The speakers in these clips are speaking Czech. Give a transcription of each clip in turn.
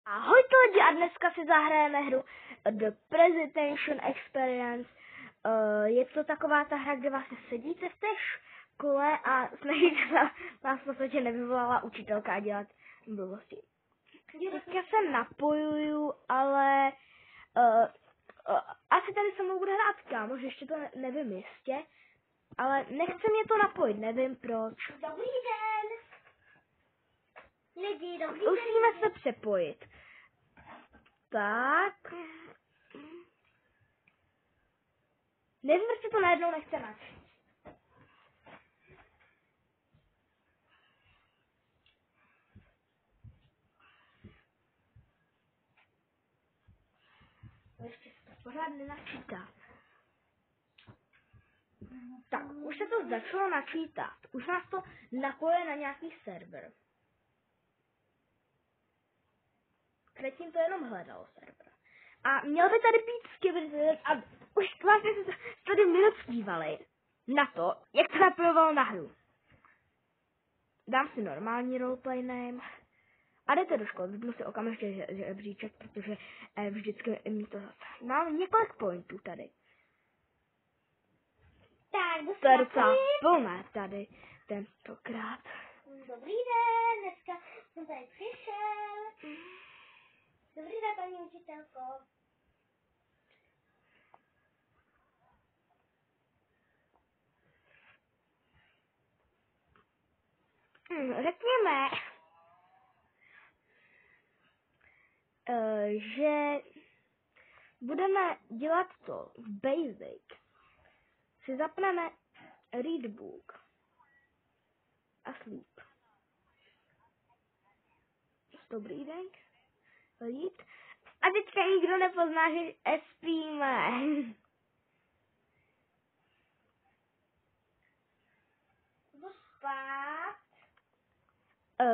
Ahoj lidi, a dneska si zahrajeme hru The Presentation Experience. Je to taková ta hra, kde vlastně sedíte v té škole a snažíte se vás v podstatě nevyvolala učitelka a dělat blbosti. Teďka se napojuju, ale asi tady se mnou bude hrát kámoš, ještě to nevím jistě, ale nechce mě to napojit, nevím proč. Dobrý den! Lidi, dobrý den. Musíme se přepojit. Tak. Nevím, jestli to najednou nechce načít. Ještě se to pořád nenačítá. Tak, už se to začalo načítat. Už nás to napoje na nějaký server. Předtím to jenom hledalo server. A měl by tady být skibber a už vlastně se tady minut zpívali na to, jak to napojovalo na hru. Dám si normální roleplay name. A jdete do školy, vypnu si okamžitě žebříček, protože vždycky mi to zase. Mám několik pointů tady. Tak, To je docela plné tady tentokrát. Dobrý den, dneska jsem tady přišel. Dobrý den, paní učitelko. Řekněme, že budeme dělat to v Basic. Si zapneme Readbook a Sleep. Dobrý den. Read. A teďka nikdo nepozná, že spíme. Jdu spát.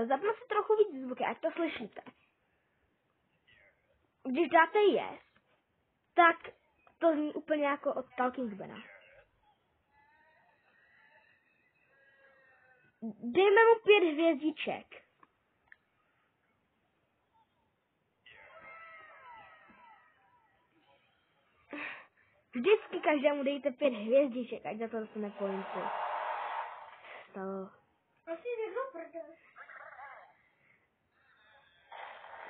Zapnu si trochu víc zvuky, ať to slyšíte. Když dáte yes, tak to zní úplně jako od Talking Bena. Dejme mu 5 hvězdiček. Vždycky každému dejte 5 hvězdiček, ať za to dostane pointy. Asi řeknu prdel.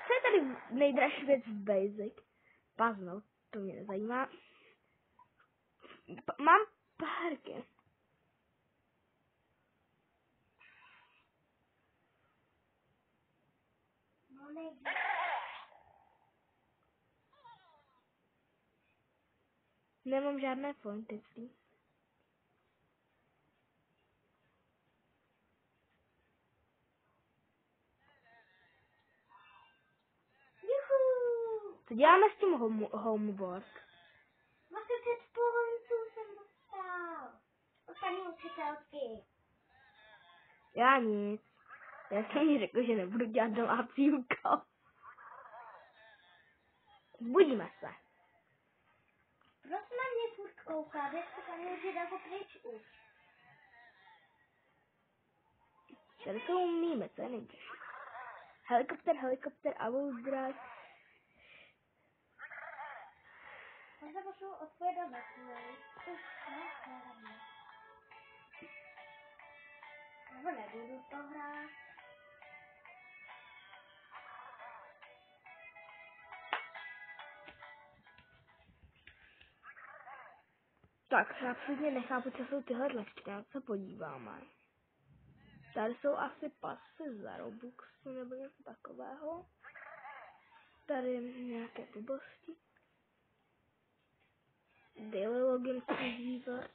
Co je tady nejdražší věc v Basic? Puzzle, to mě nezajímá. Mám párky. No nejde. Nemám žádné pointy. Juhu. Co děláme s tím homework? 20 pointů jsem dostal. Od paní učitelky. Já nic. Já jsem jí řekl, že nebudu dělat domácí úkol. Zbudíme se. Proč na mě furt kouká? Běžte paní učitelko pryč už. Tady to umíme, co je nejtěžší. Helikopter, Owl's Drive. Možná pošlu odpovědat na nebo nebudu to hrát. Tak, já absolutně nechápu, co jsou tyhle tlačky, na co podíváme. Tady jsou asi pasy za Robuxy nebo něco takového. Tady nějaké blbosti. Daily login si dívat.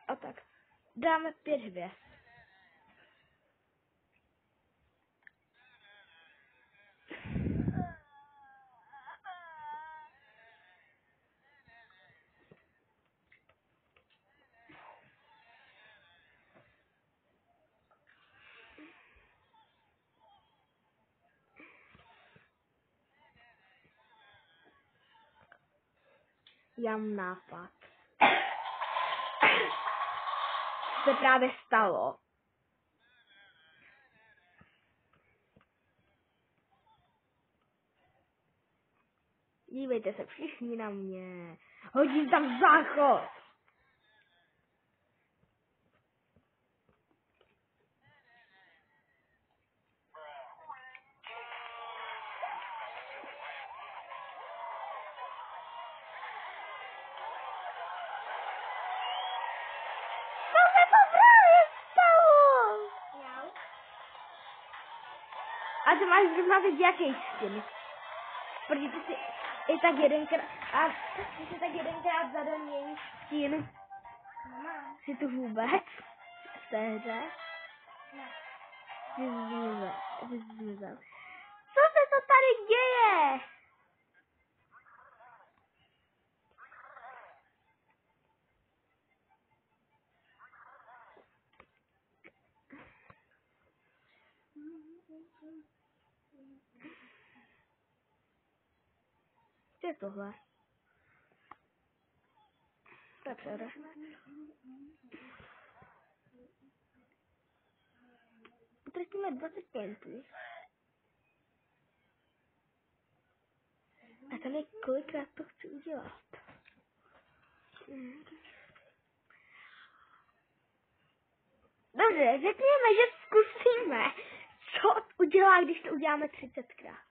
A tak, dáme 5 hvězd. Já mám nápad. Se právě stalo. Dívejte se všichni na mě. Hodím tam záchod. Co se to právě stalo? Jau. A ty máš zrovna teď jaký skin? Protože ty si i tak jedenkrát za den měníš skin. Nemám. Si tu vůbec? V té hře? Ne. Ty jsi zmizel. Co se to tady děje? Co je tohle? To je přehrešné. Utratíme 20 pointů. A tam je kolikrát to chci udělat. Dobře, řekněme, že zkusíme, co udělá, když to uděláme 30krát.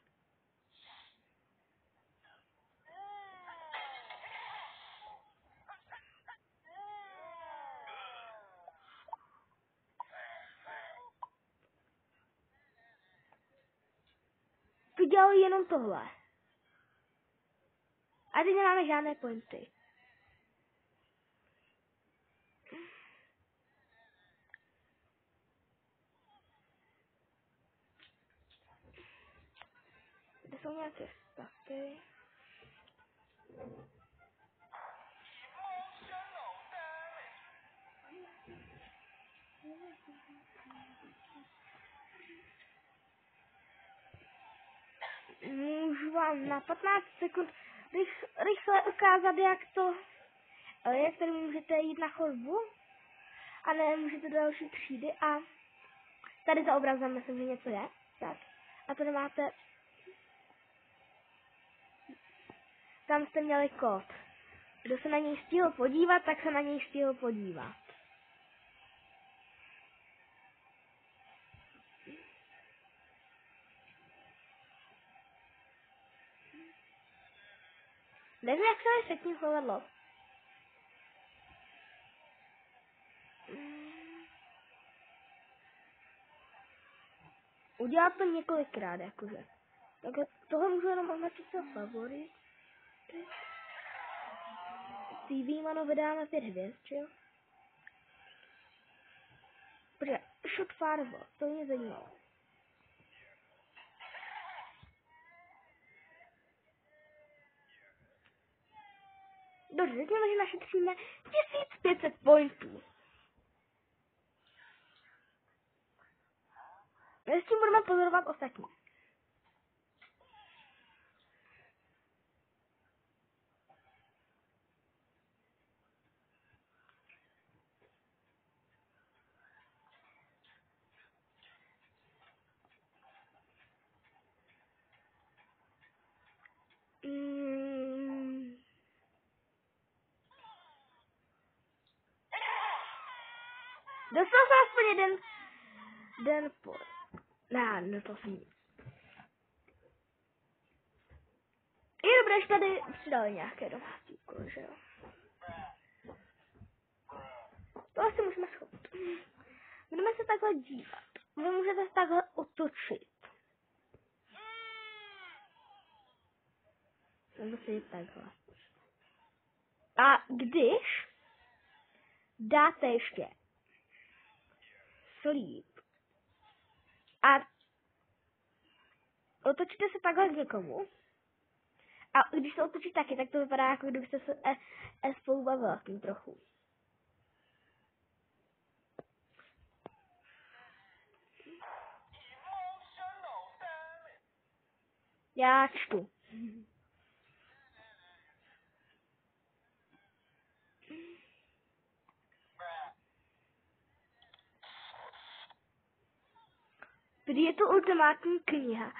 To dělalo jenom tohle. A teď nemáme žádné pointy. Kde jsou nějaké staty? Můžu vám na 15 sekund rychle ukázat, jak tady můžete jít na chodbu a ne můžete do další třídy a tady za obrazem myslím, že něco je. Tak. A tady máte, tam jste měli kód. Kdo se na něj stihl podívat, tak se na něj stihl podívat. Nevím, jak se mi předtím povedlo. Udělat to několikrát, jakože. Takže tohle můžu jenom označit za favorit. TV Mano vydáme 5 hvězd, jo? Protože Shot Fireball, to mě zajímalo. Dobře, řekněme, že našetříme 1500 pointů. S tím budeme pozorovat ostatní. Dostal jsem aspoň jeden point. Ne, to jsem nic. Je dobré, že tady přidali nějaké domácí úkoly, že jo? To asi musíme schopit. Budeme se takhle dívat. Vy můžete se takhle otočit. Nebo si jít takhle. A když dáte ještě sleep a otočíte se takhle k někomu a když se otočí taky, tak to vypadá, jako kdybyste se spolu bavila tím trochu. Já čtu. Kdy je to ultimátní kniha?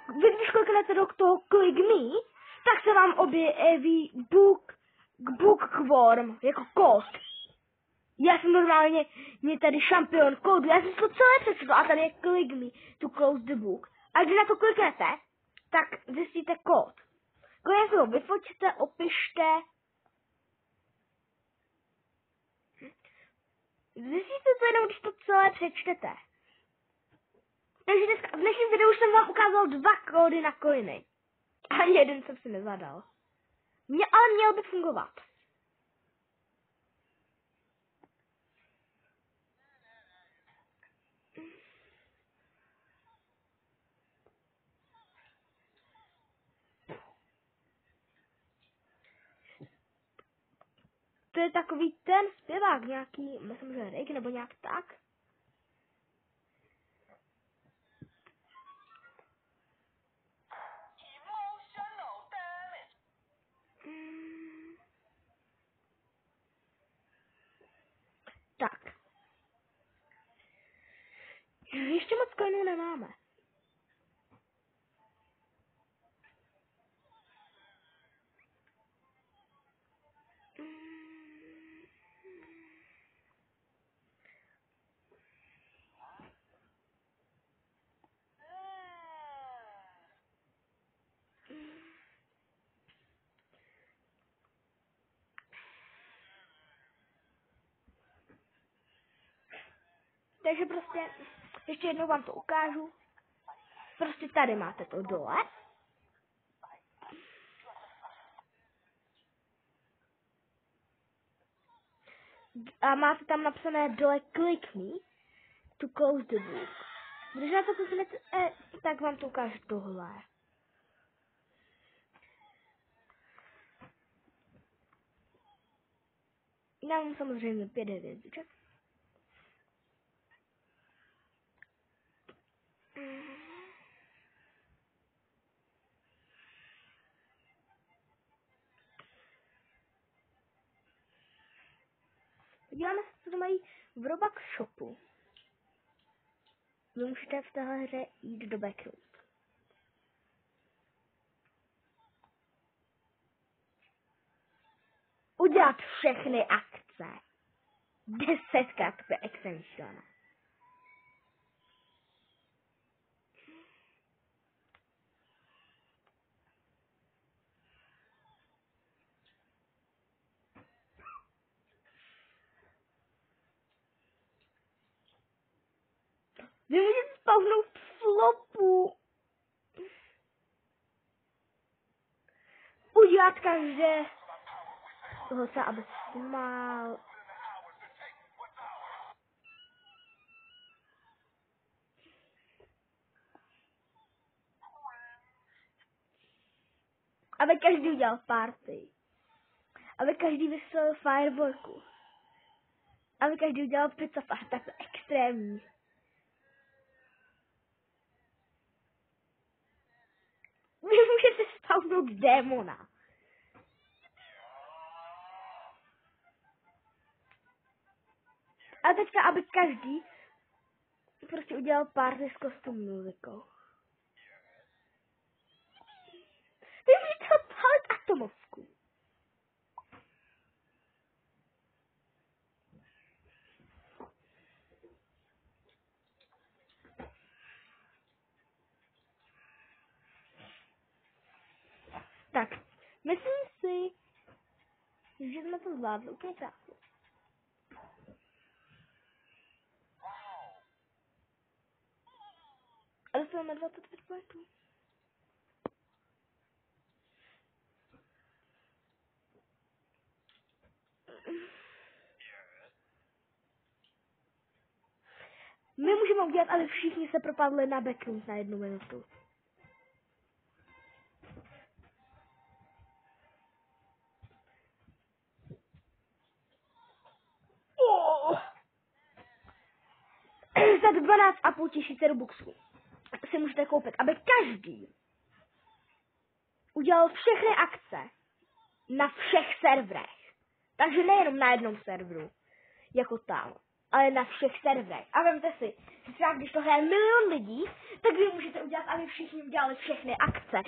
vy když kliknete do toho Click Me, tak se vám objeví Bookworm jako kód. Já jsem normálně, mě tady šampion kódu, já jsem to celé přečetla a tady je Click Me to close the book. A když na to kliknete, tak zjistíte kód. Když ho vyfotíte, opište. Zjistíte to jenom, když to celé přečtete. Takže v dnešním videu jsem vám ukázal 2 kódy na coiny. Ani jeden jsem si nezadal. Ale měl by fungovat. To je takový ten zpěvák, nějaký, myslím, že Rick, nebo nějak tak. Tak. Ještě moc coinů nemáme. Takže prostě, ještě jednou vám to ukážu. Prostě tady máte to dole. A máte tam napsané dole Click Me to close the book. Když na to kliknete, tak vám to ukážu tohle. Já mám samozřejmě 5 hvězdiček. Podíváme se, co to mají v Robux shopu. Vy můžete v téhle hře jít do backroom. Udělat všechny akce. 10krát to je extension. Vy můžete spavnout flopu. Udělat každé toho se, aby smál. Aby každý udělal party. Aby každý vystřelil fireworku. Aby každý udělal pizza party, tak to extrémní. Vy můžete spavnout démona. A teďka, aby každý prostě udělal party s kostum muzikou. Vy můžete odpalit atomovku. Tak, myslím si, že jsme to zvládli úplně krásně. A dostaneme 25 pointů. My můžeme udělat, ale všichni se propadli na backroom na 1 minutu. Za 12,5 tisíce robuxů si můžete koupit, aby každý udělal všechny akce na všech serverech. Takže nejenom na jednom serveru, jako tam, ale na všech serverech. A vemte si, že třeba když to hraje 1 000 000 lidí, tak vy můžete udělat, aby všichni udělali všechny akce.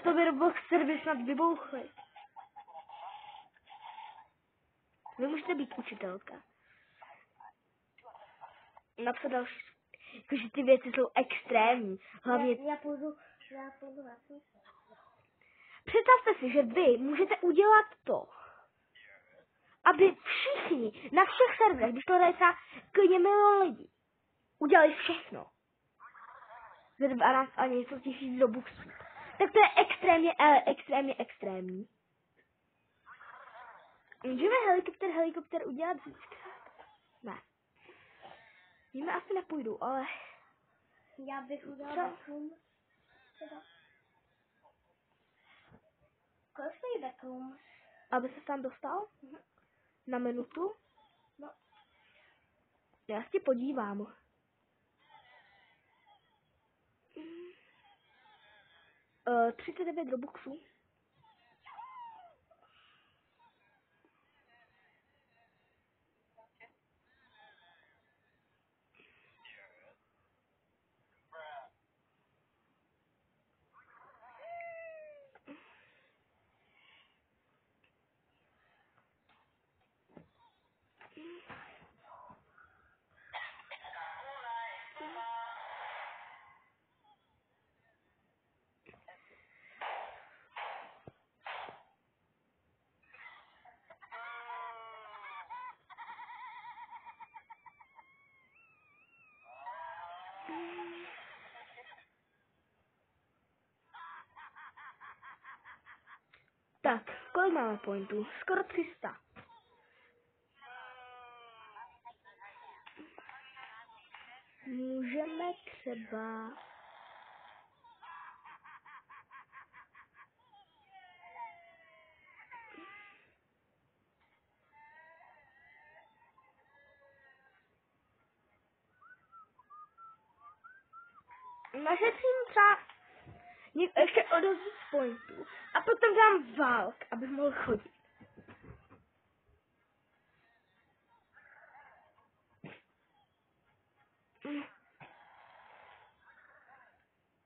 To by Roblox server snad vybouchly. Vy můžete být učitelka. Napsat další. Jakože ty věci jsou extrémní. Hlavně... Já půjdu na smysl. Představte si, že vy můžete udělat to, aby všichni na všech serverech, když to jde třeba klidně milion lidí, udělali všechno. Za 12 a něco tisíc robuxů. Tak to je extrémně. Můžeme helikopter udělat víckrát? Ne. Jíme asi nepůjdu, ale... Já bych udělal backroom. Kolik stojí backroom? Aby se tam dostal? Na minutu? No. Já se podívám. Uh, 39 robuxů. Tak, kolik máme pointů? Skoro 300. Můžeme třeba... Našetřím třeba ještě o dost víc pointů. A potom dám válk, abych mohl chodit.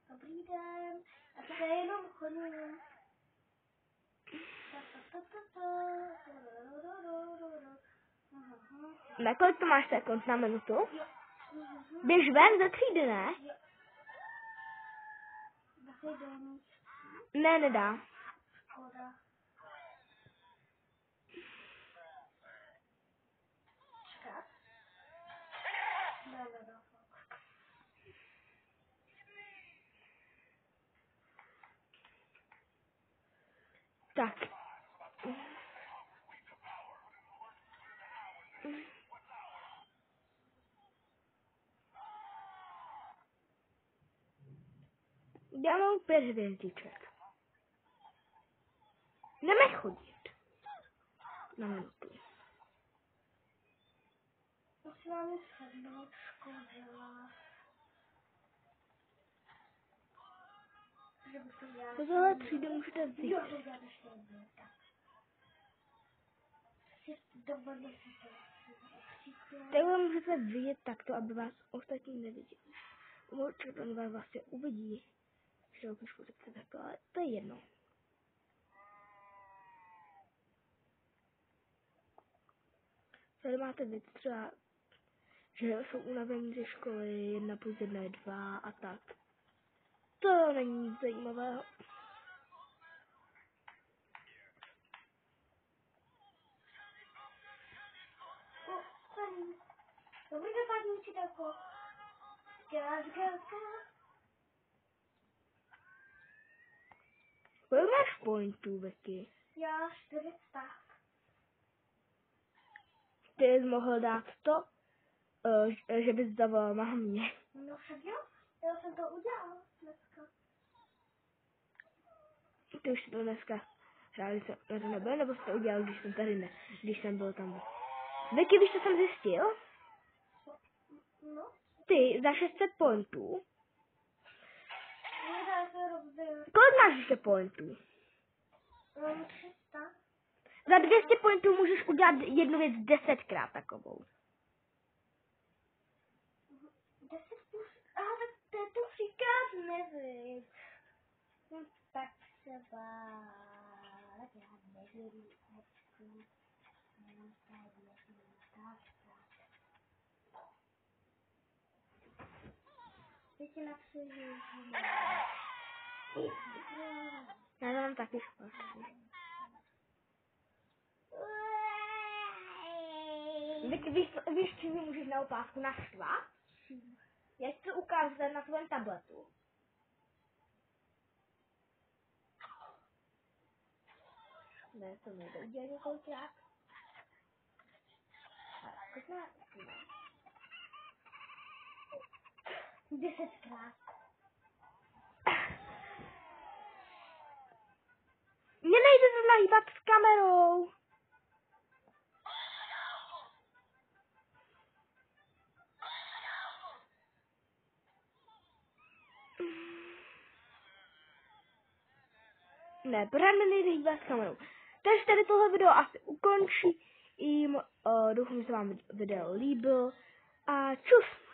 Dobrý den. A to je jenom chodím. Na kolik to máš sekund? Na minutu? Běž ven ze třídy, ne? Ne, nedá. Škoda. Čekat. Nedá. Tak. Já mám 5 hvězdiček. Jdeme chodit. Na minutu. Musím vám sednout, škoda. To tohle třídy můžete vzít. Jo, to udělat ještě jednou, tak. Si dovolím si to. Takhle můžete vidět takto, aby vás ostatní neviděli. Určitě on vás vlastně uvidí. Že ho trošku zeptat takto, ale to je jedno. Tady máte věc třeba, že jsou unavení ze školy, 1+1 je 2 a tak. To není nic zajímavého. Dobrý den, paní učitelko. Kolik máš pointů, Becky? Já 400. Ty jsi mohl dát to, že bys zavolal mámě. No však jo, já jsem to udělal dneska. Ty už to dneska hráli se na to nebyl, nebo jsi to udělal, když jsem tady ne, když jsem byl tam. Becky, víš, co jsem zjistil? No. Ty za 600 pointů. Nedá se rozdělit. Kolik máš ještě pointů? 300. Za 200 pointů můžeš udělat jednu věc 10krát takovou. 10 plus. Aha, tak to je ti napsat, že... Já mám taky špatný. Víš, čím mi můžeš na opásku naštvat? Já ti to ukážu na svém tabletu. Ne, to nejde udělat několikrát. Kolikrát? 10krát. Mně nejde zrovna hýbat s kamerou. Ne, pořád mi nejde hýbat s kamerou. Takže tady tohle video asi ukončím. Doufám, že se vám video líbil. A čus!